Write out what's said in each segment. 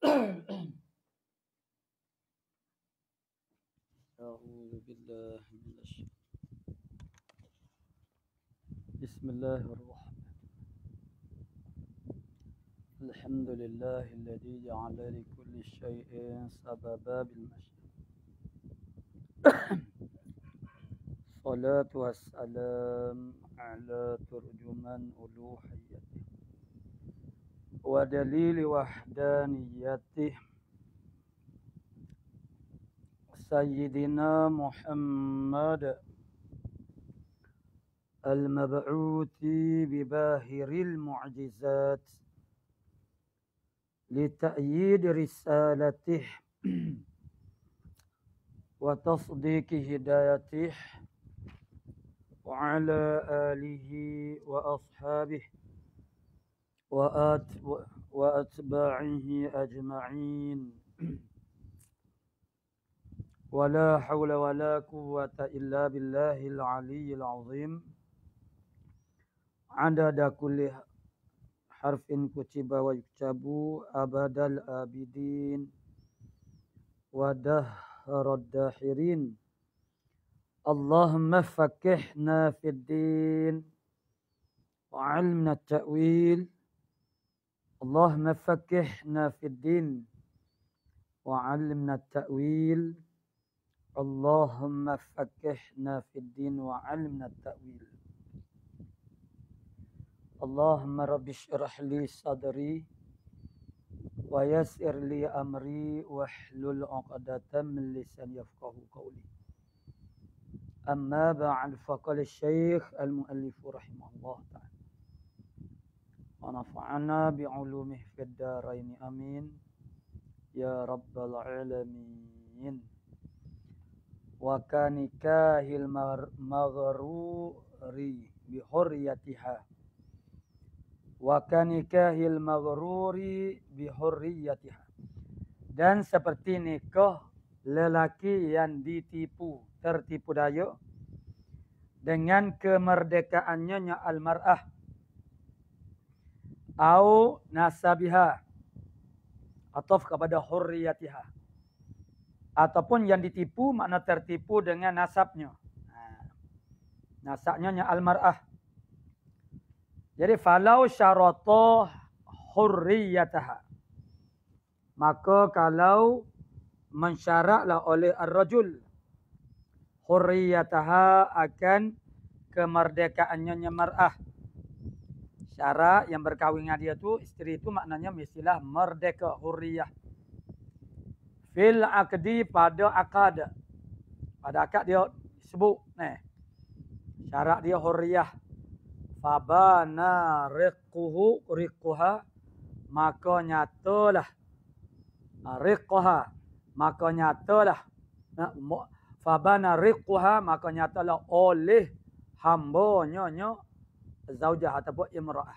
أعوذ بالله من بسم الله الرحمن الحمد لله الذي جعل لكل شيء سببا بالمشي الصلاة والسلام على ترجمان ألوهيته ودليل وحدانيته سيدنا محمد المبعوث بباهر المعجزات لتأييد رسالته وتصديق هدايته وعلى آله وأصحابه وأتباعه أجمعين ولا حول ولا قوة إلا بالله العلي العظيم عدد كل حرف كتب ويكتب أبد الآبدين ودهر الداحرين اللهم فكهنا في الدين وعلمنا التأويل اللهم فكهنا في الدين وعلمنا التأويل اللهم فكهنا في الدين وعلمنا التأويل اللهم رب اشرح لي صدري ويسر لي أمري واحلل عقدة من لساني يفقهوا قولي أما بعد فقال الشيخ المؤلف رحمه الله تعالى ونفعنا بعلومه في الدارين آمين يا رب العالمين وكنكاه المغرور بحريتها وkanikahil maghruri bihurriyatiha, dan seperti nikah lelaki yang ditipu, tertipu daya dengan kemerdekaannya al-mar'ah au nasabiha, atau kepada hurriyatiha, ataupun yang ditipu makna tertipu dengan nasabnya. Nasabnya al-mar'ah. Jadi falau syarata hurriyataha, maka kalau mensyaratlah oleh ar-rajul hurriyataha akan kemerdekaannya mar'ah. Syarat yang berkahwin dengan dia tu, isteri tu maknanya mestilah merdeka, hurriyah. Fil aqdi, pada akad. Pada akad dia sebut syarat dia hurriyah. Fabana riquha, maka nyatalah riquha, maka nyatalah fabana riquha, maka nyatalah oleh hambanya zaujah ataupun imra'ah.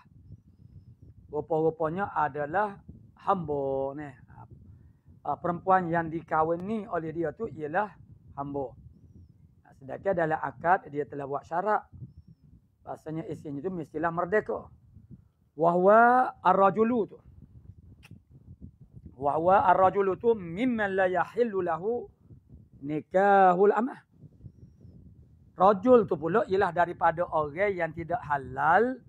Rupa-rupanya adalah hamba ni. Perempuan yang dikawini oleh dia tu ialah hamba. Sedangkan dalam akad dia telah buat syarat. Rasanya isinya itu mestilah merdeka. Wahwa ar-rajulu tu. Wahwa ar-rajulu tu mimman la yahillu lahu nikahul amah. Rajul tu pula ialah daripada orang yang tidak halal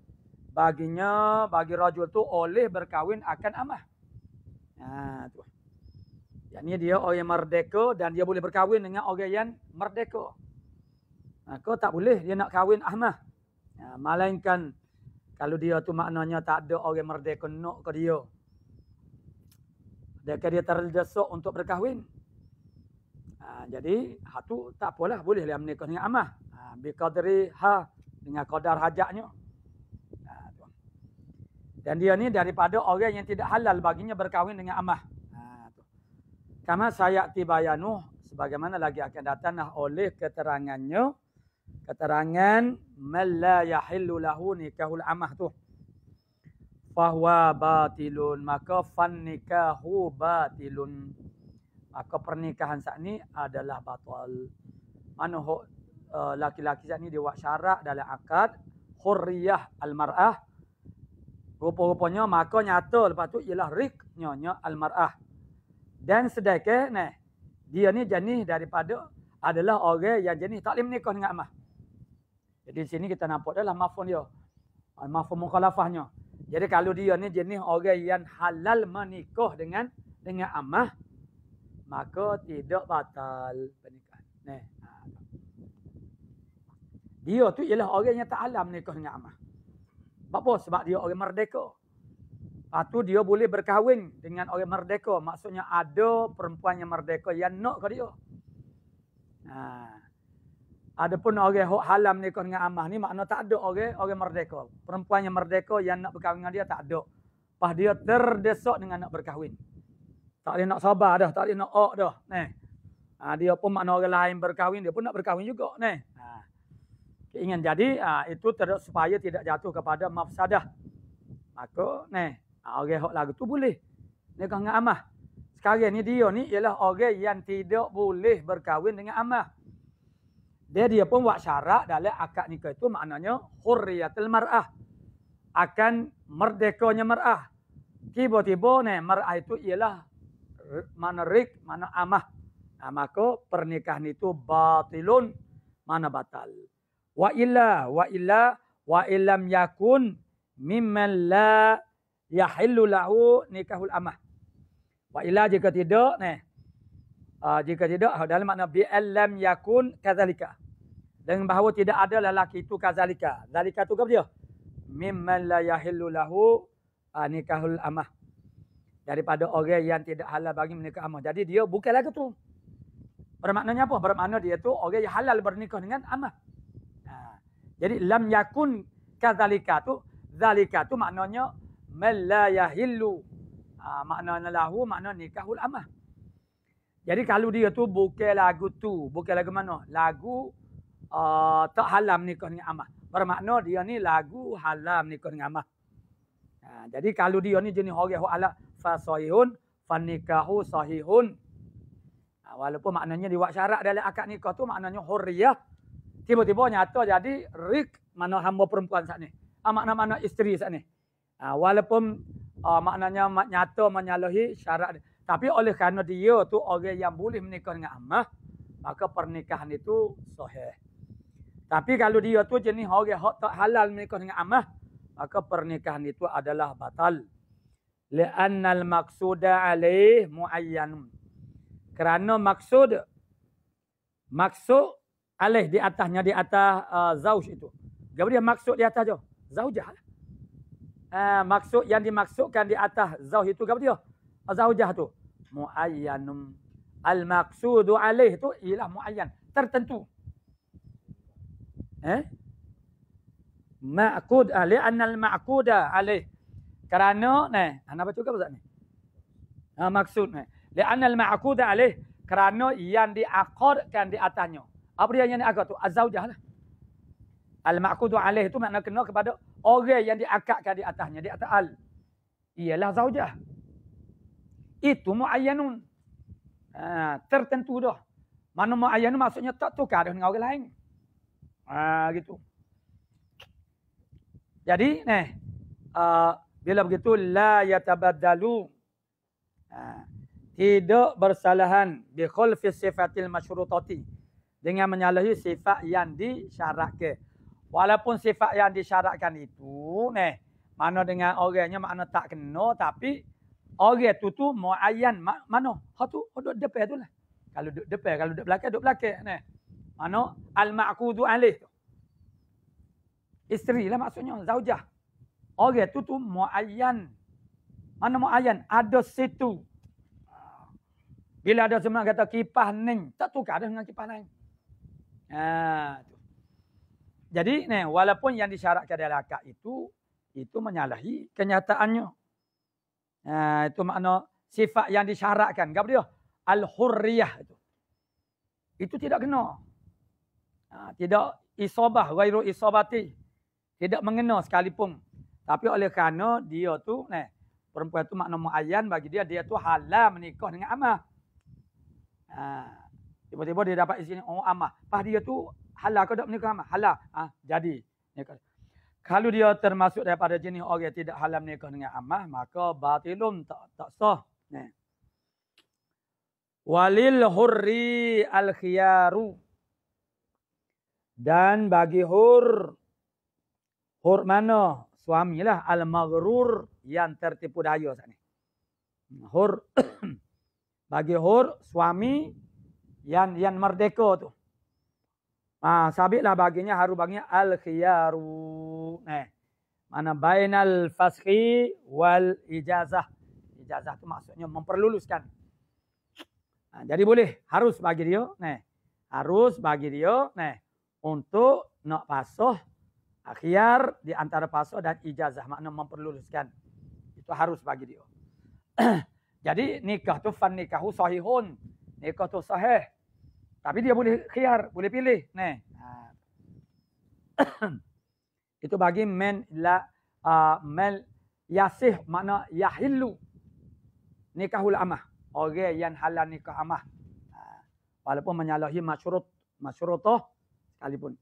baginya, bagi rajul tu oleh berkahwin akan amah. Tu. Yang ni dia orang yang merdeka dan dia boleh berkahwin dengan orang yang merdeka. Maka tak boleh dia nak kahwin amah. Melainkan kalau dia tu maknanya tak ada orang merdeka nak ke dia. Dia terdesak untuk berkahwin. Jadi tu tak apalah, boleh dia menikah dengan amah. Biqadri dengan kadar hajatnya. Dan dia ni daripada orang yang tidak halal baginya berkahwin dengan amah. Kama sayati bayanuh, sebagaimana lagi akan datang oleh keterangannya. Keterangan man la yahillu lahu nikahul amah tu. Fahuwa batilun, maka fan nikahu batilun. Maka pernikahan saat ni adalah batal. Mana laki-laki saat ni dia buat syarat dalam akad hurriyah al-mar'ah. Rupa-rupanya maka nyata lepas tu ialah riqnya al-mar'ah. Dan sedekah nah dia ni jenis daripada adalah orang yang jenis tak boleh menikah dengan amah. Jadi di sini kita nampak dah mafhum dia. Mafhum mukhalafahnya. Jadi kalau dia ni jenis orang yang halal menikah dengan amah, maka tidak batal pernikahan. Nah. Dia tu ialah orang yang tak halal menikah dengan amah. Sebab apa? Sebab dia orang merdeka. Lepas tu dia boleh berkahwin dengan orang merdeka. Maksudnya ada perempuan yang merdeka yang nak ke dia. Adapun orang halam nikah dengan amah ni makna tak ada orang merdeka. Perempuan yang merdeka yang nak berkahwin dengan dia tak ada. Lepas dia terdesak dengan nak berkahwin. Tak boleh nak sabar dah, tak boleh nak dah. Dia pun makna orang lain berkahwin, dia pun nak berkahwin juga. Ingin jadi itu supaya tidak jatuh kepada mafsadah. Maka orang hak lagu tu boleh nikah dengan amah. Sekarang ni dia ni ialah orang yang tidak boleh berkahwin dengan amah. Dia pun buat syarat dalam akad nikah itu maknanya hurriyatul mar'ah. Akan merdekanya mar'ah. Tiba-tiba mar'ah itu ialah mana rik, mana amah. Maka pernikahan itu batilun, mana batal. Wa illam yakun mimman la yahillu lahu nikahul amah. Wa illa jika tidak dalam makna bi'allam yakun kadzalika. Dengan bahawa tidak ada lelaki itu kadzalika. Zalika tu apa dia? Mimman la yahillu lahu nikahul amah. Daripada orang yang tidak halal bagi menikah amah. Jadi dia bukan lagi tu. Bermaknanya apa? Bermakna dia tu orang yang halal bernikah dengan amah. Jadi lam yakun kadzalika tu, zalika tu maknanya man la yahillu. Maknanya lahu makna nikahul amah. Jadi kalau dia tu bukan lagu tu, bukan lagu mana? Lagu tak halam nikah dengan amah. Bermakna dia ni lagu halam nikah dengan amah. Jadi kalau dia ni jenis orang yang halal fasahihun, fanikahu sahihun. Walaupun maknanya dibuat syarat dalam akad nikah tu maknanya hurriyah. Tiba-tiba nyata jadi rik, mana hamba perempuan saat ni. Makna-makna isteri saat ni. Walaupun maknanya nyata menyalahi syarat. Tapi oleh kerana dia tu orang yang boleh menikah dengan amah, maka pernikahan itu sahih. Tapi kalau dia tu jenis orang yang tak halal menikah dengan amah, maka pernikahan itu adalah batal. Li'annal maqsuda alaih muayyanun. Kerana maksud alaih di atasnya, di atas zauj itu. Jadi dia maksud di atas je. Zaujah. Maksud yang dimaksudkan di atas zauj itu apa dia? Zaujah tu. Muayyanum. Al-maqsudu alaih tu ialah muayyan. Tertentu. Ma'qud alaih. Annal ma'quda alaih. Kerana, nak baca ke apa ni? Maksud ni. Li'annal ma'quda alaih. Kerana yang diakadkan di atasnya. Apa dia yang diakad tu? Az-zaujah lah. Al-ma'qudu alaih itu makna kena kepada orang yang diakadkan di atasnya. Di atas al. Ialah zaujah. Itu mu'ayyanun. Tertentu dah. Mana mu'ayyanun maksudnya tak tukar dengan orang lain. Gitu. Jadi, bila begitu, la yatabaddalu. Tidak bersalahan bi khulfi sifatil masyrutati. Dengan menyalahi sifat yang disyaratkan. Walaupun sifat yang disyaratkan itu, mana dengan orangnya makna tak kena, tapi orang tu muayyan mana? Hak tu duduk depan tu lah. Kalau duduk depan, kalau duduk belakang. Mana al-ma'qudu alaih tu. Isteri lah maksudnya, zaujah. Orang tu muayyan. Mana muayyan? Ada situ. Bila ada sebenarnya kata kipas ning, tak tukar dengan kipas lain. Jadi walaupun yang disyaratkan dalam akad itu menyalahi kenyataannya. Itu makna sifat yang disyaratkan. Apa dia? Al-hurriyah itu. Itu tidak kena. Tidak isabah, ghairu isabati. Tidak mengena sekalipun. Tapi oleh kerana dia tu, perempuan tu makna muayyan bagi dia tu halal menikah dengan amah. Tiba-tiba dia dapat isteri amah. Pas dia tu halal ke tak menikah amah? Halal. Jadi. Kalau dia termasuk daripada jenis orang yang tidak halal menikah dengan amah, maka batilum tak sah. Walil hurri al khiyaru. Dan bagi hur mana? Suamilah al-maghrur yang tertipu daya sana. Hur bagi hur suami yang merdeka tu. Sabitlah baginya harus baginya al-khiyaru. Mana bainal faskhi wal ijazah. Ijazah tu maksudnya memperluluskan. Jadi boleh, harus bagi dia, harus bagi dia, untuk nak pasah khiyar di antara pasah dan ijazah, makna memperluluskan. Itu harus bagi dia. Jadi nikah tu fan nikahu sahihun. Nikah tu sahih. Tapi dia boleh khiyar, boleh pilih, Itu bagi men yasih, makna yahillu nikahul amah. Orang yang halal nikah amah. Walaupun menyalahi masyurutah sekalipun.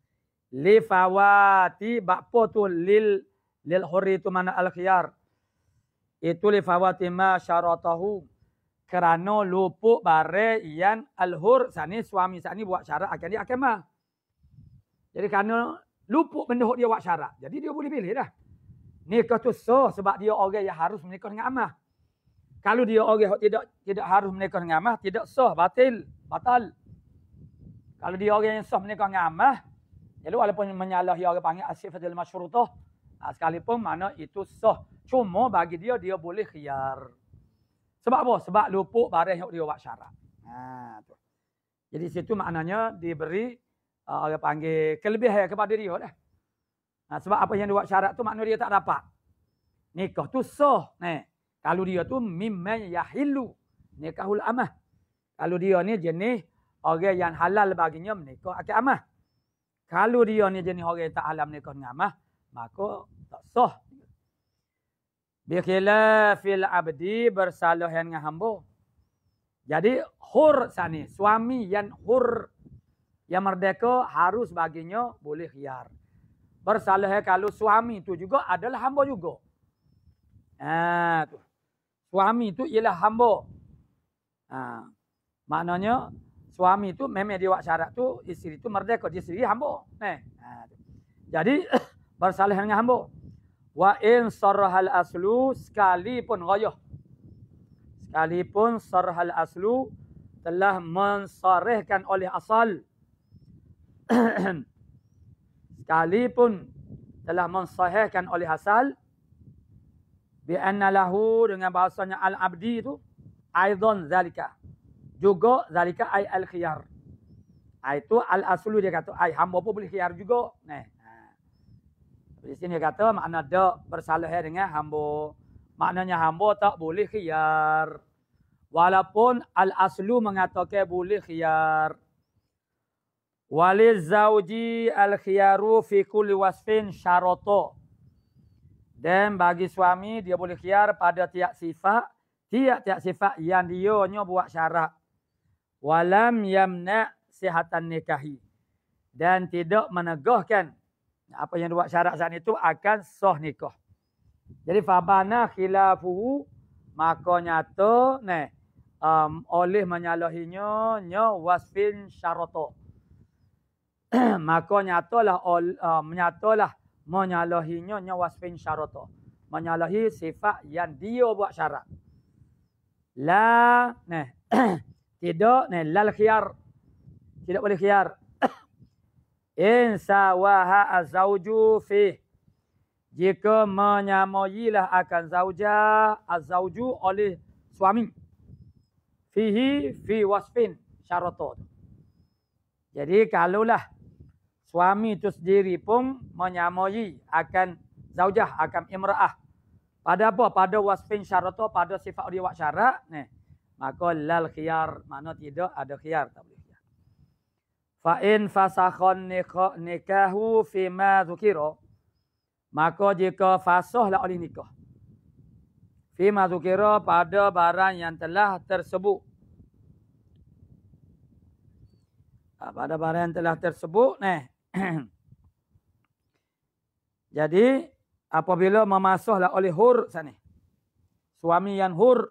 Li fawati bakpo tu lil hurri tu mana al khiyar. Itu li fawati ma syaratahu. Kerana lupuk bare yang al hur sani suami sani buat syarat akan dia akemah. Jadi kerana lupuk benda dia buat syarat. Jadi dia boleh pilih dah. Nikah tu sah sebab dia orang yang harus menikah dengan amah. Kalau dia orang tidak harus menikah dengan amah, tidak sah, batal. Kalau dia orang yang sah menikah dengan amah, jadi walaupun menyalahi orang panggil as-sifatul masyurutah, sekalipun mana itu sah. Cuma bagi dia boleh khiyar. Sebab apa? Sebab lupuk barang yang dia buat syarat. Tu. Jadi situ maknanya diberi orang panggil kelebihan kepada dia dah. Sebab apa yang dia buat syarat tu maknanya dia tak dapat. Nikah tu sah. Kalau dia tu mimman yahillu nikahul amah. Kalau dia ni jenis orang yang halal baginya menikah akad amah. Kalau dia ni jenis orang yang tak halal menikah dengan amah, maka tak sah. Bi khilafil abdi bersalahan dengan hamba. Jadi hur sani, suami yang hur yang merdeka harus baginya boleh khiyar. Bersalah kalau suami tu juga adalah hamba juga. Tu. Suami itu ialah hamba. Maknanya suami itu memang dia buat syarat tu isteri itu merdeka, dia sendiri hamba. Jadi bersalah dengan hamba. Wa in sarhal aslu sekalipun ghayah. Sekalipun sarhal aslu telah mensarihkan oleh asal. Sekalipun telah mensahihkan oleh asal. Bi'anna lahu dengan bahasanya al-abdi itu aidan zalika. Juga zalika ay al-khiyar. Itu al-aslu dia kata ay hamba pun boleh khiyar juga. Di sini dia kata makna dak bersalah dengan hamba. Maknanya hamba tak boleh khiyar. Walaupun al-aslu mengatakan boleh khiyar. Waliz zauji al-khiyaru fi kulli wasfin syarata. Dan bagi suami dia boleh khiyar pada tiap sifat yang dia buat syarat. Walam yamna sihatan nikahi. Dan tidak menegahkan apa yang dia buat syarat saat itu akan sah nikah. Jadi fabana khilafuhu maka nyata oleh menyalahinya wasfin syarata. Maka nyatalah menyalahinya wasfin syarata. Menyalahi sifat yang dia buat syarat. Tidak lal khiyar. Tidak boleh khiyar. In sawaha az-zawju fi. Jika menyamailah akan az-zawju oleh suami. Fihi fi wasfin syarata. Jadi kalaulah suami itu sendiri pun menyamai akan zaujah, akan imra'ah. Pada apa? Pada wasfin syarata, pada sifat dia buat syarat. Maka lal khiyar, mana tidak ada khiyar. Tak boleh khiyar. Fa'in fasakhon nikahu fima zukira. Maka jika fasahlah oleh nikah. Fima zukira pada barang yang telah tersebut. Pada barang yang telah tersebut. Jadi apabila memasahlah oleh hur sana. Suami yang hur.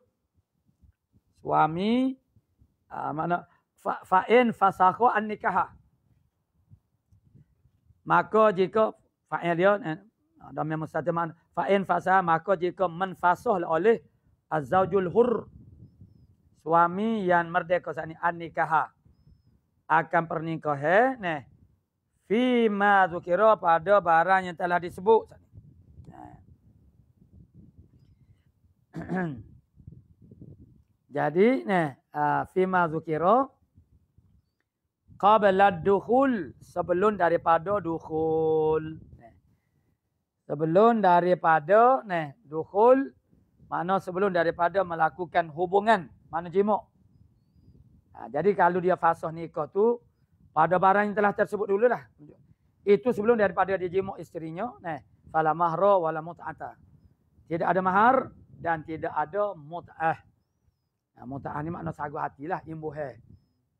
Suami Makna fa'in fasakhu an-nikah. Maka jika fa'il dia dhamir mustatir makna fa'in fasakha, maka jika menfasah oleh az-zaujul hur, suami yang merdeka sani an-nikah akan pernikahan fi ma dzukira pada barang yang telah disebut. Jadi fi ma dzukira qabla dukhul, sebelum daripada dukhul. Sebelum daripada dukhul, makna sebelum daripada melakukan hubungan, makna jima'. Jadi kalau dia fasah nikah tu pada barang yang telah tersebut dululah. Itu sebelum daripada dia jima' isterinya, fala mahra wala mut'ata. Tidak ada mahar dan tidak ada mut'ah. Mut'ah ni makna sagu hatilah, imbuh.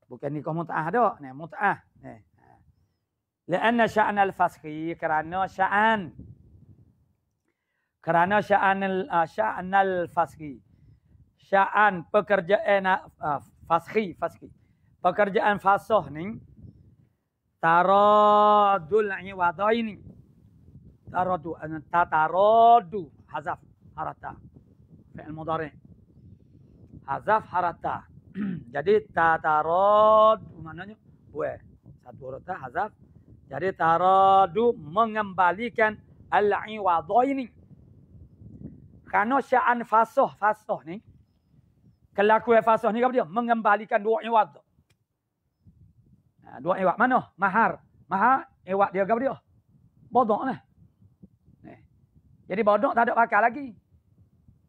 Bukan nikah mut'ah dah, mut'ah. Lianna sya'an al-faskhi, kerana sya'an al-faskhi. Sya'an pekerjaan faskhi. Pekerjaan fasah ni taradul iwadaini. Taradu hazaf harata. Fi'il mudhari'. Hazaf harata. Jadi tatarad maknanya buat satu huruf hazaf. Jadi taradu mengembalikan al-iwadaini. Karena sya'an fasah ni kelakuan fasah ni apa dia? Mengembalikan dua iwad. Dua iwad mana? Mahar. Mahar iwad dia apa dia? Bodok lah. Jadi bodok tak ada bakal lagi.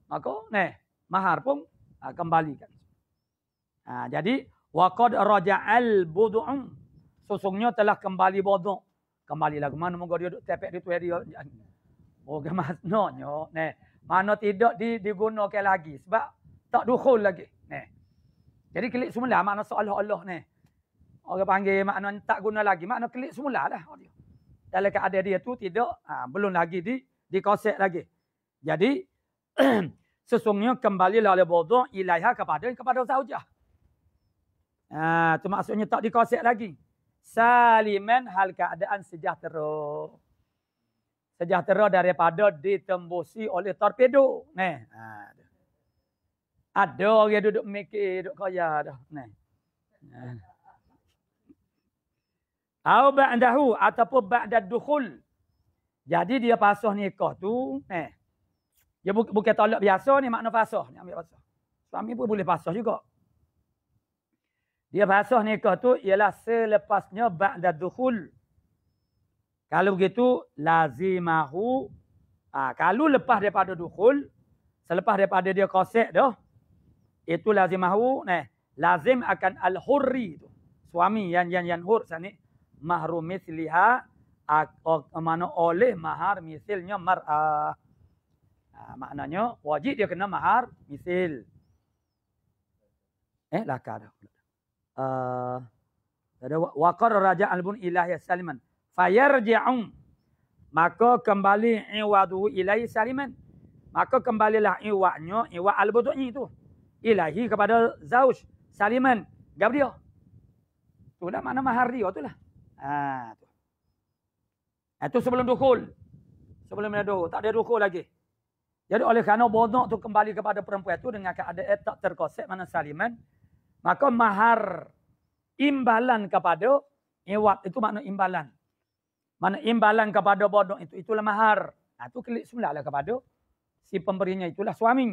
Maka mahar pun kembalikan. Jadi waqad raja'al bud'um, sesungguhnya telah kembali bodok. Kembalilah ke mana moga dia duk tepek di tu dia. Oh ke maknanya mana tidak digunakan lagi sebab tak dukhul lagi. Jadi klik semula makna seolah-olah orang panggil makna tak guna lagi, makna klik semula lah dia. Dalam keadaan dia tu tidak belum lagi dikosek lagi. Jadi sesungguhnya kembalilah oleh bodok ilaiha kepada zaujah. Itu maksudnya tak dikosek lagi. Saliman hal keadaan sejahtera. Sejahtera daripada ditembusi oleh torpedo. Ada orang duduk mikir, duduk kaya dah. Au ba'dahu ataupun ba'da dukhul. Jadi dia fasah nikah tu, dia bukan tolak biasa ni makna fasah, ni ambil fasah. Suami pun boleh fasah juga. Dia fasah nikah tu ialah selepasnya ba'da dukhul. Kalau begitu lazimahu, kalau lepas daripada dukhul, selepas daripada dia kosek dah, itu lazimahu, lazim akan al-hurri tu. Suami yang hur sani mahrum misliha, mana oleh mahar misilnya mar'ah. Maknanya wajib dia kena mahar misil. Lakar dah. Waqar raja albun ilahi saliman. Fayarji'un, maka kembali iwaduhu ilahi saliman. Maka kembalilah iwadnya, iwad al-budu'nya itu. Ilahi kepada zauj saliman. Gap dia. Tu dah makna mahar dia tu lah. Itu sebelum dukhul. Sebelum dia dukhul. Tak ada dukhul lagi. Jadi oleh kerana bodok tu kembali kepada perempuan itu dengan keadaan tak terkosek mana saliman. Maka mahar imbalan kepada iwad itu makna imbalan. Mana imbalan kepada bodok itu, itulah mahar. Itu klik semula lah kepada si pemberinya itulah suami.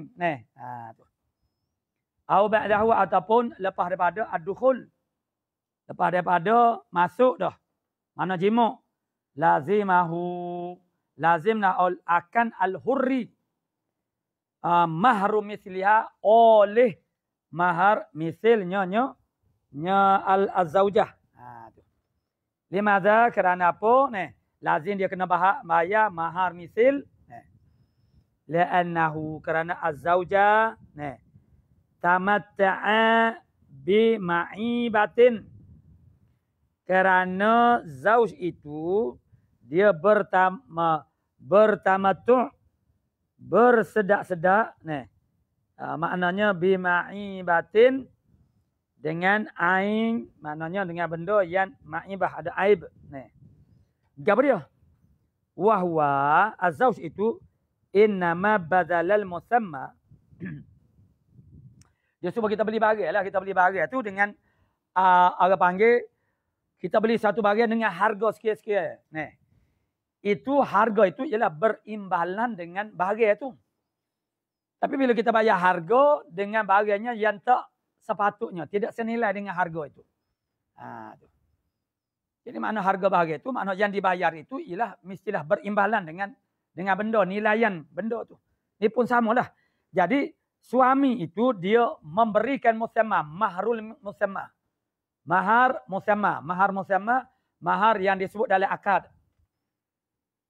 Au ba'dahu ataupun lepas daripada ad-dukhul. Lepas daripada masuk dah. Mana jima'. Lazimahu. Lazimna akan al-hurri. Mahru misliha oleh mahar misilnya al-zaujah. Limadha kerana apa? Lazim dia kena bayar mahar misil. Li'annahu kerana az-zaujah tamatta'a bi ma'ibatin. Kerana zauj itu dia bertamattu' bersedak-sedak. Maknanya bi ma'ibatin dengan ain, maknanya dengan benda yang ma'ibah, ada aib. Nih. Apa dia? Wahwa azauj itu innama badalal musamma. Dia suruh kita beli barang lah. Kita beli barang tu dengan orang panggil, kita beli satu barang dengan harga sekian-sekian. Nih. Itu harga itu ialah berimbalan dengan barang itu. Tapi bila kita bayar harga dengan barangnya yang tak sepatutnya, tidak senilai dengan harga itu. Tu. Jadi makna harga barang itu, makna yang dibayar itu ialah mestilah berimbalan dengan benda, nilaian benda tu. Ini pun samalah. Jadi suami itu dia memberikan musamma, mahrul musamma. Mahar musamma, mahar yang disebut dalam akad.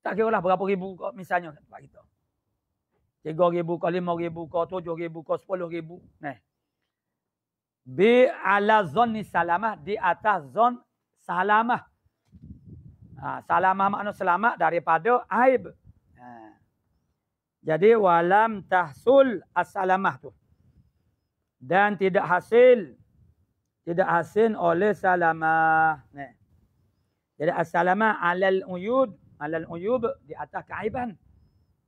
Tak kira lah berapa ribu misalnya tempat kita. 3,000 ke 5,000 ke 7,000 ke 10,000. Nah. Bi ala zonni salamah, di atas zon salamah. Salamah makna selamat daripada aib. Jadi walam tahsul as-salamah tu. Dan tidak hasil oleh salamah. Nah. Jadi as-salamah alal uyub di atas keaiban.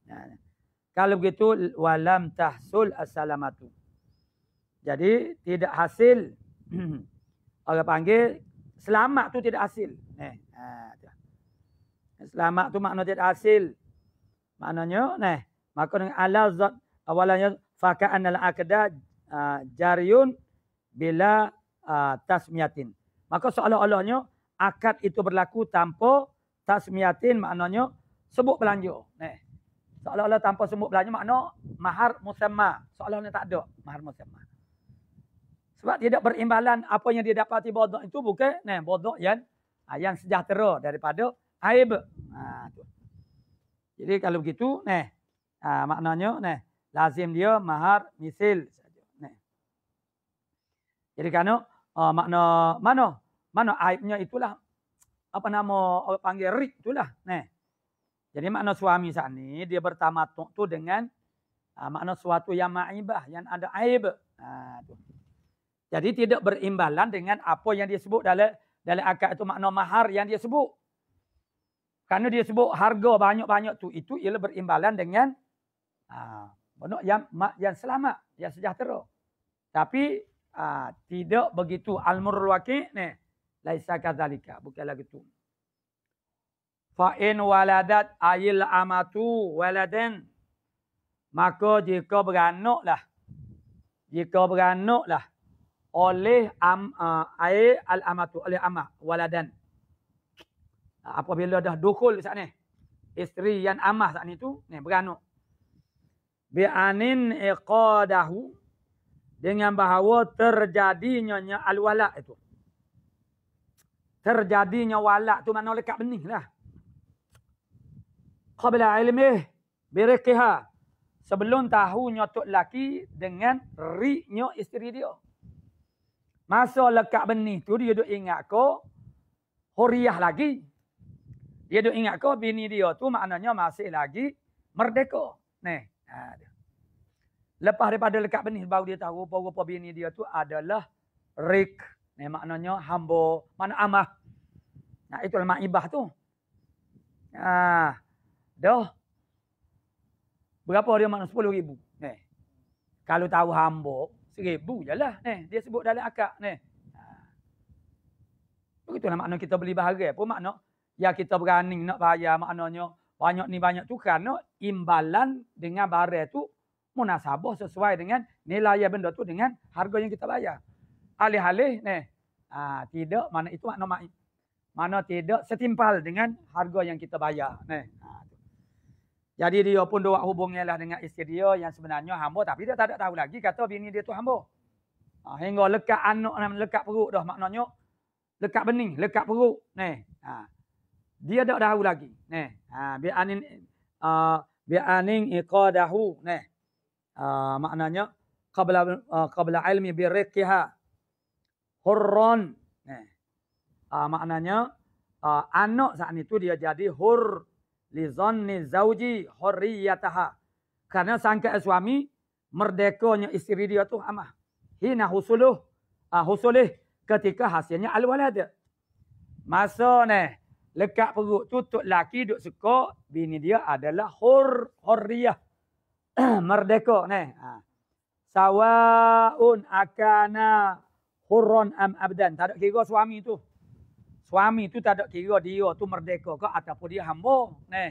Nah. Kalau begitu walam tahsul as-salamatu. Jadi tidak hasil. Orang panggil selamat tu tidak hasil. Selamat tu makna tidak hasil. Maknanya maka dengan ala zat awalnya faka'anal aqda jariyun bila tasmiyatin. Maka seolah-olahnya akad itu berlaku tanpa tasmiyatin, maknanya sebut belanja. Seolah-olah tanpa sebut belanja makna mahar musamma. Seolah-olah tak ada mahar musamma. Sebab tidak berimbalan apa yang dia dapati bodoh itu bukan bodoh yang sejahtera daripada aib. Jadi kalau begitu maknanya lazim dia mahar misil saja. Jadi kerana mana aibnya itulah apa nama orang panggil rik itulah. Jadi makna suami saat ni dia bertamatuk tu dengan makna suatu yang ma'ibah, yang ada aib. Jadi tidak berimbalan dengan apa yang dia sebut dalam akad itu, makna mahar yang dia sebut. Kerana dia sebut harga banyak-banyak tu, itu ialah berimbalan dengan yang selamat, yang sejahtera. Tapi tidak begitu al-murrul waqi' laisa kadzalika, bukanlah gitu. Fa in waladat ayil amatu waladan, maka jika beranaklah oleh al amatu, oleh amah waladan, apabila dah dukul saat ni isteri yang amah saat ni tu beranak, bi'anin iqadahu, dengan bahawa terjadinya al-wala' itu. Terjadinya wala' tu makna lekat benih lah. Qabla ilmih biriqiha, sebelum tahunya tok laki dengan riknya isteri dia. Masa lekat benih tu dia duk ingat ko huriyah lagi. Dia duk ingat ko bini dia tu maknanya masih lagi merdeka. Lepas daripada lekat benih baru dia tahu rupa-rupa bini dia tu adalah rik. Maknanya hamba, mana amah. Itulah ma'ibah tu. Dah. Berapa dia makna 10,000. Kalau tahu hamba 1,000 je lah. Dia sebut dalam akad. Begitulah makna kita beli bahagian pun makna ya kita berani nak bayar, maknanya banyak ni banyak tu kerana imbalan dengan barang tu munasabah sesuai dengan nilai benda tu dengan harga yang kita bayar. Alih-alih tidak, mana itu makna mana tidak setimpal dengan harga yang kita bayar. Jadi dia pun buat hubunganlah dengan isteri dia yang sebenarnya hamba, tapi dia tak ada tahu lagi kata bini dia tu hamba. Hingga lekat anak, lekat perut dah, maknanya lekat bening, lekat perut. Dia tak tahu lagi. Bi'anin iqadahu. Maknanya qabla ilmi birriqiha hurron. Maknanya anak saat itu dia jadi hur li zanni zauji hurriyataha, karena sangka suami merdekanya isteri dia tu amah. Hina husuluh husulih ketika hasilnya al-walad. Masa ni lekat perut tu tok laki duk suka bini dia adalah hurriyah. Merdeka ni. Sawaun akana hurran am abdan. Tak ada kira suami tu. Suami tu tak ada kira dia tu merdeka ke ataupun dia hamba. Ni.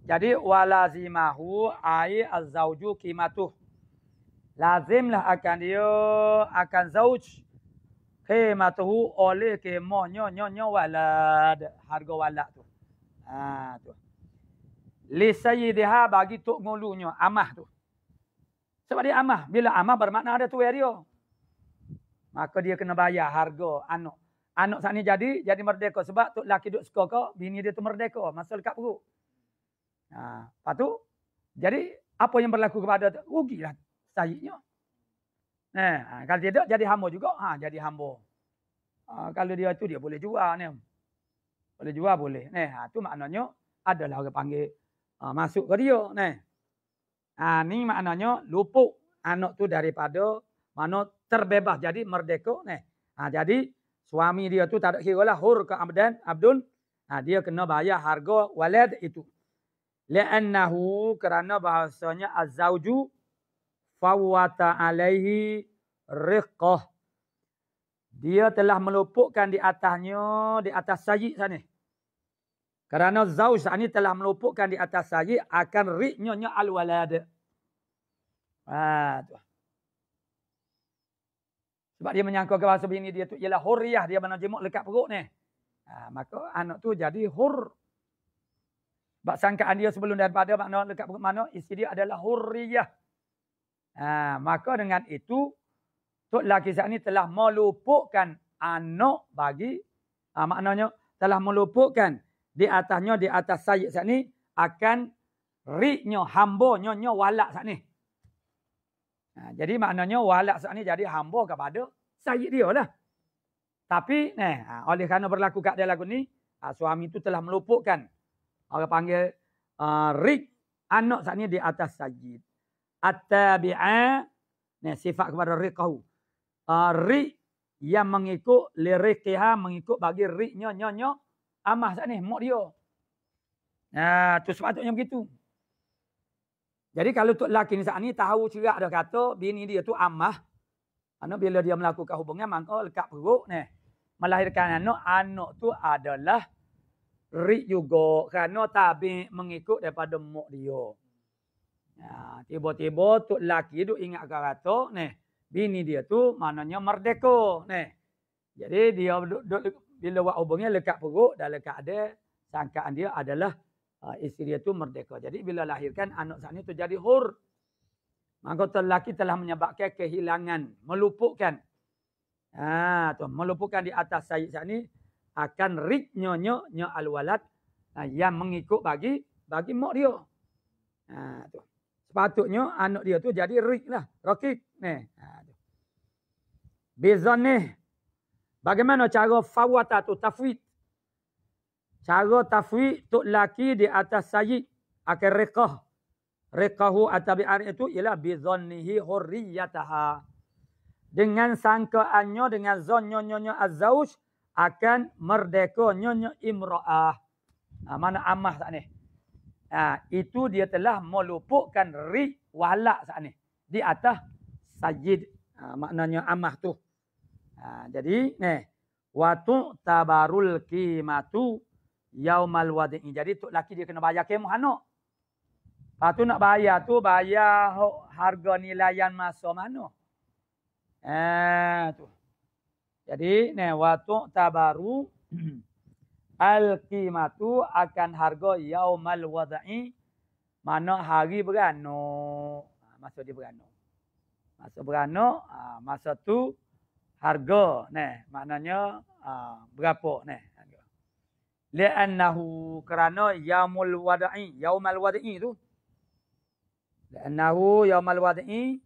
Jadi walazimahu ai az-zauju qimatuh. Lazimlah akan dia akan zauj qimatuhu oleh qimahnya nyonya walad, harga walad tu. Tu. Li sayyidiha bagi tok ngulunya amah tu. Sebab dia amah, bila amah bermakna ada tuai dia. Maka dia kena bayar harga anak. Anak saat ni jadi merdeka sebab tok laki duk suka ke bini dia tu merdeka masa lekat perut. Lepas tu, jadi apa yang berlaku kepada rugilah sayyidnya. Kalau tidak jadi hamba juga, jadi hamba. Kalau dia tu dia boleh jual ni. Boleh jual boleh. Tu maknanya adalah orang panggil masuk ke dia ni. Ni maknanya lupuk anak tu daripada mana terbebas jadi merdeka ni. Jadi suami dia tu tak ada kira lah hur ke abdun. Dia kena bayar harga walad itu. Li'annahu kerana bahasanya az-zauju fawwata alaihi riqqah. Dia telah melupukkan di atasnya, di atas sayyid sana. Kerana zauj ni telah melupukkan di atas sayyid akan ri'nya al-walad. Tu. Sebab dia menyangka ke bahasa bini dia tu ialah hurriyah, dia benar jemuk lekat perut ni. Maka anak tu jadi hur. Sebab sangkaan dia sebelum daripada makna lekat perut mana isteri dia adalah hurriyah. Maka dengan itu tok laki saat ni telah melupukkan anak bagi maknanya telah melupukkan di atasnya di atas sayyid saat ni akan ri'nya hamba nyonya walak saat ni. Jadi maknanya walak saat ni jadi hamba kepada sayyid dia lah. Tapi oleh kerana berlaku keadaan lagu ni suami itu telah melupukkan orang panggil rik anak saat ni di atas sayyid. At-tabi'a sifat kepada riqahu. Rik yang mengikut liriqiha mengikut bagi riknya nyonya amah saat ni mak dia. Tu sepatutnya begitu. Jadi kalau tok laki ni saat ni tahu cerak dah kata bini dia tu amah. Karena bila dia melakukan hubungan maka lekat perut ni melahirkan anak tu adalah rik juga kerana tabi mengikut daripada mak dia. Tiba-tiba tok laki tu ingat kata ni bini dia tu maknanya merdeka ni. Jadi dia bila buat hubungan lekat perut dan lekat ada sangkaan dia adalah isteri dia tu merdeka. Jadi bila lahirkan anak saat ni tu jadi hur. Maka lelaki telah menyebabkan kehilangan, melupukkan. Melupukkan di atas sayyid saat ni akan riknya al-walad yang mengikut bagi mak dia. Sepatutnya anak dia tu jadi rik lah, rakik. Bezon ni. Bagaimana cara fawata tu tafwid? Cara tafwid tok laki di atas sayyid akan riqah. Riqahu atabi'an itu ialah bizannihi hurriyataha. Dengan sangkaannya dengan zon nyonya az-zauj akan merdeka nyonya imra'ah. Mana amah saat ni. Itu dia telah melupukkan ri walak saat ni di atas sayyid. Maknanya amah tu. Jadi watu tabarul qimatu yaumal wadi'i. Jadi tok laki dia kena bayar kemah anak. Lepas tu nak bayar tu bayar harga nilaian masa mana. Tu. Jadi watu tabaru al-qimatu akan harga yaumal wadi'i mana hari beranak. Masa dia beranak. Masa beranak masa tu harga maknanya berapa li'annahu kerana yaumul wadi'i tu li'annahu yaumal wadi'i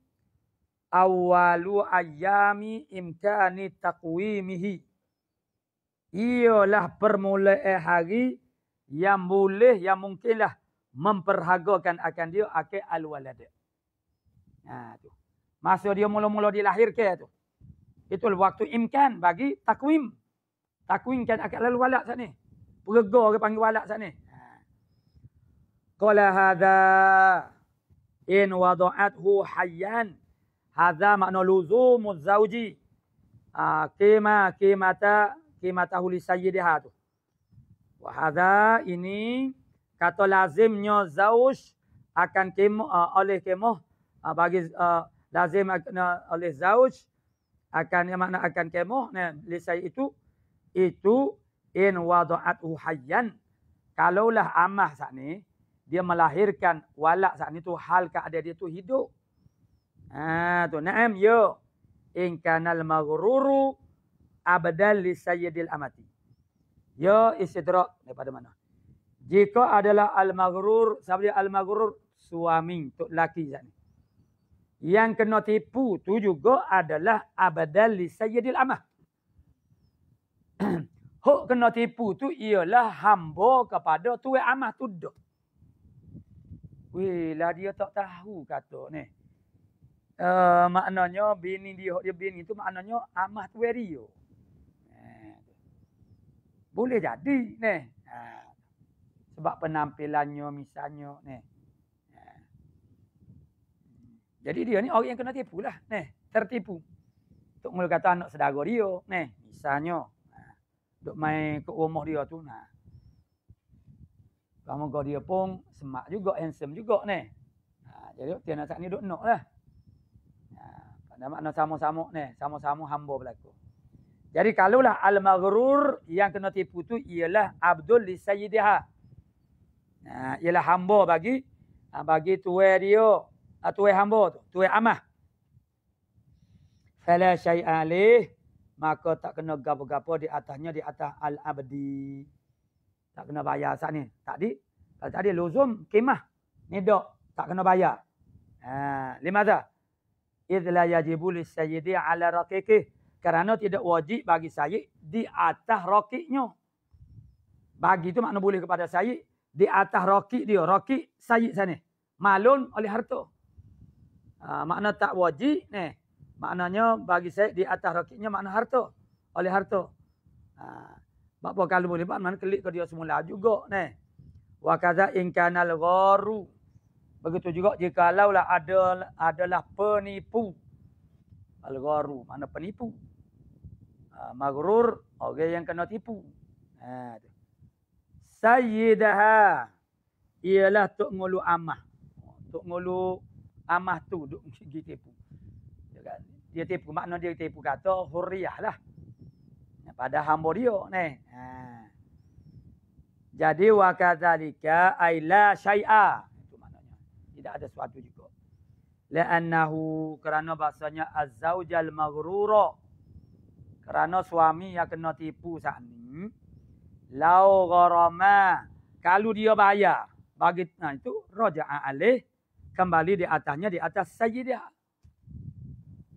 awwalu ayyami imkani taqwimihi ialah permulaan hari yang mungkinlah memperhargakan akan dia akal al-walad. Tu. Masa dia mula-mula dilahirkan tu. Itu waktu imkan bagi takwim. Takwim kan akan lalu walak saat ni. Perega ke panggil walak saat ni. Qala hadza in wada'athu hayyan. Hadza makna luzumuz zauji. Qimatahu li sayyidiha tu. Wa hadza ini kata lazimnya zauj akan oleh kemoh bagi lazim oleh zauj akan yang makna akan kemoh li sayyid itu in wada'athu hayyan. Kalaulah amah saat ni dia melahirkan walak saat ni tu hal keadaan dia tu hidup. Tu na'am ya in kanal maghruru abdal li sayyidil amati. Ya istidrak daripada mana? Jika adalah al-maghrur, siapa dia al-maghrur? Suami untuk laki saat ni. Yang kena tipu tu juga adalah abdal li sayyidil amah. Hok kena tipu tu ialah hamba kepada tuan amah tu dah. Weh lah dia tak tahu kata ni. Maknanya bini dia bini tu maknanya amah tuan dia. Boleh jadi ni. Sebab penampilannya misalnya ni. Jadi dia ni orang yang kena tipu lah. Ni, tertipu. Tok mula kata anak saudara dia. Ni, misalnya. Duk main ke rumah dia tu. Moga dia pun semak juga, handsome juga ni. Jadi dia nak saat ni duk nak lah. Pada makna sama-sama ni. Sama-sama hamba berlaku. Jadi kalaulah al-maghrur yang kena tipu tu ialah abdul li sayyidiha. Ialah hamba bagi tuai dia. Tuai hamba tu. Tuai amah. Fala syai'a alih. Maka tak kena gapo-gapo di atasnya, di atas al-abdi. Tak kena bayar saat ni. Kalau tadi luzum, kimah. Ni tak kena bayar. Limadha? Idh la yajibu li sayyidi ala raqiqih. Kerana tidak wajib bagi sayyid di atas raqiqnya. Bagi tu makna boleh kepada sayyid. Di atas raqiq dia. Raqiq sayyid sana. Malun oleh harta. Makna tak wajib ni. Maknanya bagi saya di atas rakinya makna harta. Oleh harta. Apa kalau boleh buat mana kelik ke dia semula juga ni. Wa kadza in kanal gharu. Begitu juga jikalaulah adalah penipu. Al gharu makna penipu. Maghrur orang yang kena tipu. Sayyidaha ialah tok ngulu amah. Tok ngulu amah tu duk gigi tipu. Dia tipu, makna dia tipu kata hurriyah lah. Pada hamba dia ni. Jadi wa kadzalika ay la syai'a. Itu maknanya. Tidak ada sesuatu juga. La'annahu kerana bahasanya az-zaujal maghrura. Kerana suami yang kena tipu saat ni. Lau gharama. Kalau dia bayar. Bagi itu raja'a alih. Kembali di atasnya, di atas sayyidah.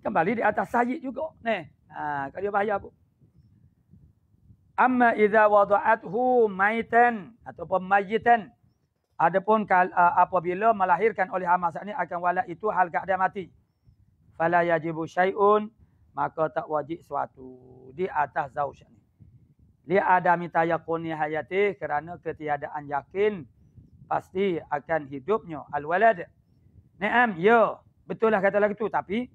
Kembali di atas sayyid juga. Kalau dia bayar pun. Amma idza wada'athu maitan ataupun mayyitan. Adapun apabila melahirkan oleh amah saat ni akan walad itu hal keadaan mati. Fala yajibu syai'un. Maka tak wajib suatu di atas zauj ni. Li adami tayaquni hayati kerana ketiadaan yakin pasti akan hidupnya al-walad. Naam, ya. Betul lah kata lagi tu. Tapi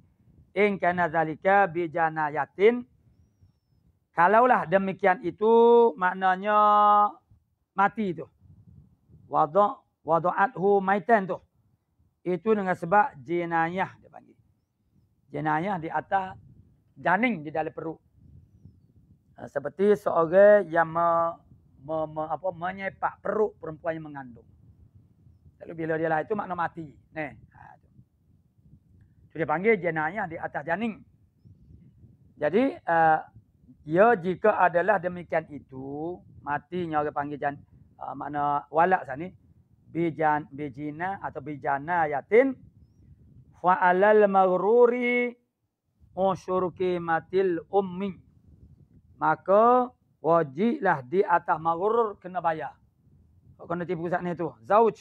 in kana zalika bi janayatin. Kalaulah demikian itu maknanya mati tu. Wada'athu maitan tu. Itu dengan sebab jenayah dia panggil. Jenayah di atas janin di dalam perut. Seperti seorang yang menyepak perut perempuan yang mengandung. Lalu bila dia lah itu makna mati. Dia panggil jenayah di atas janin. Jadi, ya jika adalah demikian itu, matinya orang panggil makna walak sana ni, bijina atau bijana yatin, fa'alal maghruri usyurki matil ummi. Maka wajiblah di atas maghrur kena bayar. Kena tipu saat ni tu. Zauj.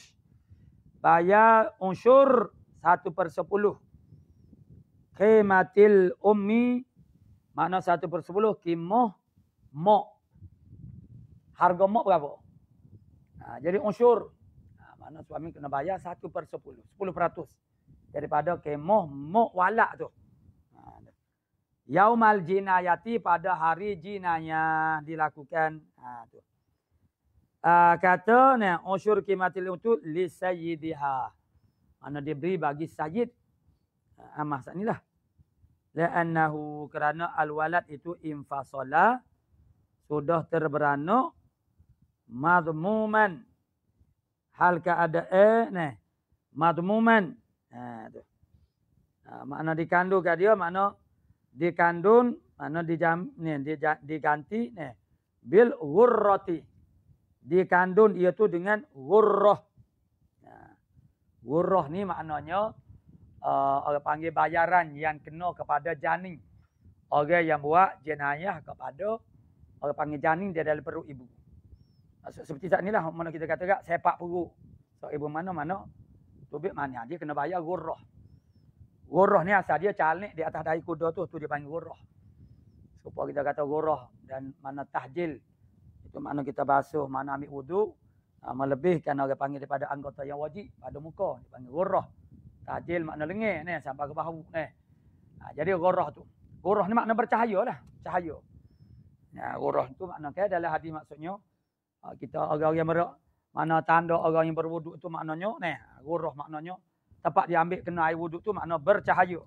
Bayar unsur 1/10. qimatil ummi, makna 1/10 qimah mak. Harga mak berapa? Jadi unsur. Makna suami kena bayar 1/10. 10% daripada qimah mak walad tu. Yaumal jinayati, pada hari jinayah dilakukan. Tu. Kata ni unsur qimatil untuk li sayyidiha. Mana diberi bagi sayyid. Amah saat inilah. La'annahu, kerana al-walad itu infasala, sudah terberanak, madmuman, hal keadaan madmuman. Tu. Makna dikandung kat dia, makna dikandung, makna diganti bil ghurrati. Dikandung iaitu dengan ghurrah. Ghurrah ni maknanya orang panggil bayaran yang kena kepada janin. Orang yang buat jenayah kepada orang panggil janin dia dalam perut ibu. Seperti saat inilah mana kita kata sepak perut. So ibu mana-mana tubik mana dia kena bayar ghurrah. Ghurrah ni asal dia calik di atas dahi kuda tu dia panggil ghurrah. Supaya kita kata ghurrah, dan mana tahjil itu makna kita basuh, mana ambil wuduk, melebihkan orang panggil daripada anggota yang wajib pada muka dipanggil ghurrah. Tahjil makna lengih ni sampai ke bahu ni. Jadi ghurrah tu. Ghurrah ni makna bercahaya lah, cahaya. Ghurrah tu makna dalam hadis maksudnya kita orang-orang mana tanda orang yang berwuduk tu maknanya ghurrah maknanya tempat diambil kena air wuduk tu makna bercahaya.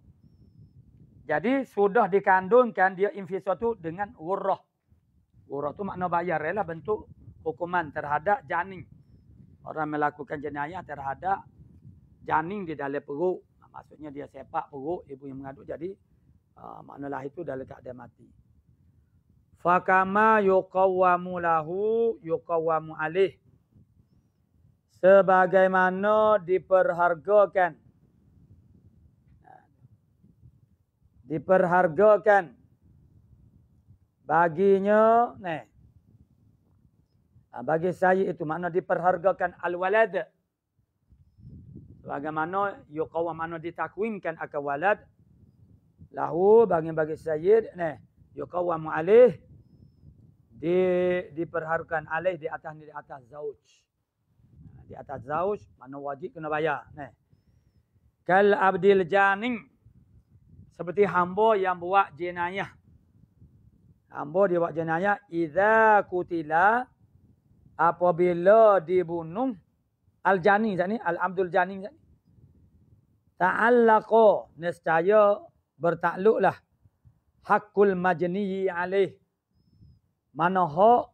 Jadi sudah dikandungkan dia infisah tu dengan ghurrah. Ghurrah tu makna bayar lah, bentuk hukuman terhadap janin. Orang melakukan jenayah terhadap janin di dalam perut. Maksudnya dia sepak perut ibu yang mengandung, jadi maknalah itu dalam keadaan mati. Fakama yuqawwamu lahu yuqawwamu alih. Sebagaimana diperhargakan. Diperhargakan baginya bagi saya itu makna diperhargakan al-walad. Bagaimana yuqawwam, makna ditakwimkan akan walad. Lahu bagi sayyid yuqawwamu alih, diperhargakan alih di atas zauj. Di atas zauj makna wajib kena bayar. Kal abdil janin, seperti hamba yang buat jenayah. Hamba dia buat jenayah, idza kutila, apabila dibunuh, al-jani tadi, al-abdul jani tadi. Ta'allaqa, nescaya bertakluklah hakul majniyi alaih. Mana hak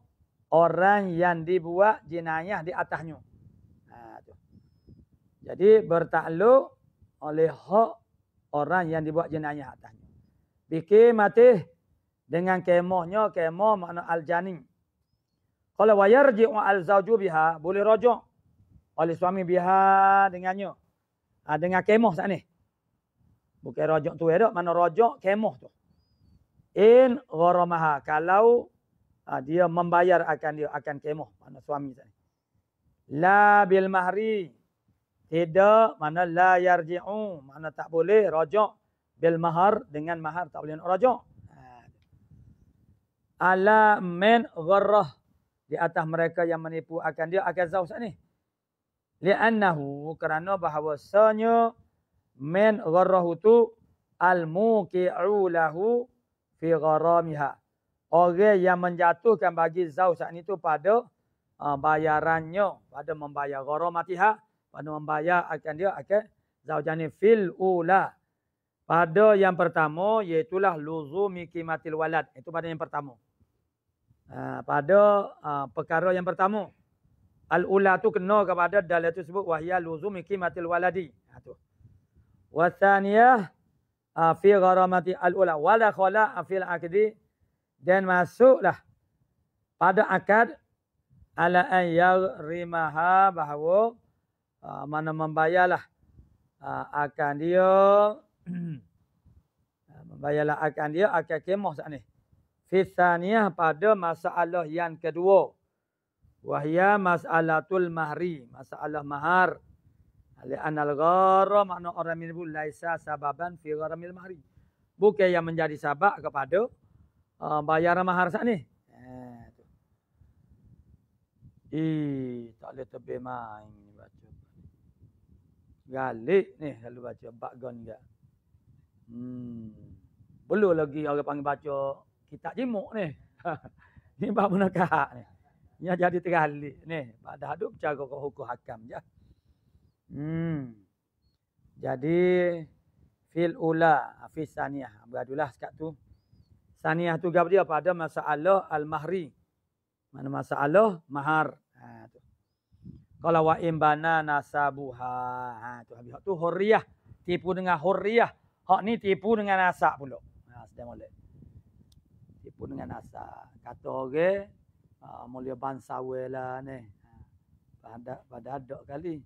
orang yang dibuat jenayah di atasnya. Jadi bertakluk oleh hak orang yang dibuat jenayah atasnya. Bikin mati dengan kemahnya, kemah makna al-jani. Kalau wayarji'u al-zawju biha, boleh rojok oleh suami biha dengannya. Dengan kemah saat ni. Bukan rojok tu ada, mana rojok kemah tu. In gharamaha, kalau dia membayar akan kemah, mana suami saat ni. La bil mahri, tidak, mana la yarji'u, mana tak boleh rojok bil mahar, dengan mahar tak boleh nak rojok. Ala men gharrah, di atas mereka yang menipu akan dia akan zauj ni. Li'annahu, kerana bahawasanya men gharrahu tu al-muqi'u lahu fi gharamiha. Orang yang menjatuhkan bagi zauj ni tu pada bayarannya, pada membayar gharamatiha, pada membayar akan dia akan zaujani fil ula. Pada yang pertama iaitulah luzumi qimatil walad. Itu pada yang pertama. Pada perkara yang pertama. Al-ula tu kena kepada dalil tu sebut wahya luzumi qimatil waladi. Wa thaniyah fi gharamati al-ula wala khala fil aqdi, dan masuklah pada akad ala an yaghrimaha, bahawa mana membayarlah akan dia membayarlah akan dia akan kemah saat ni. Fi tsaniyah, pada masalah yang kedua, wahya mas'alatul mahri, masalah mahar. Li'anal ghara makna gharamil laisa sababan fi gharamil mahri. Bukan yang menjadi sebab kepada bayar mahar saat ni. Tak boleh tebih main ni baca. Galik ni kalau baca bakgon juga. Belum lagi orang panggil baca kitab jimuk ni. Ni bab munakah ni. Yang jadi tergalik ni. Pada hadap cara hukum hakam je. Jadi fil ula fi saniyah. Beradulah sekat tu. Saniyah tu gap dia pada masalah al-mahri. Mana masalah mahar. Tu. Kalau wa imbana nasabuha. Tu habis tu hurriyah. Tipu dengan hurriyah. Hak ni tipu dengan nasab pula. Sedang molek. Tipu dengan nasab. Kata orang mulia bangsawan lah ni. Pada ada kali.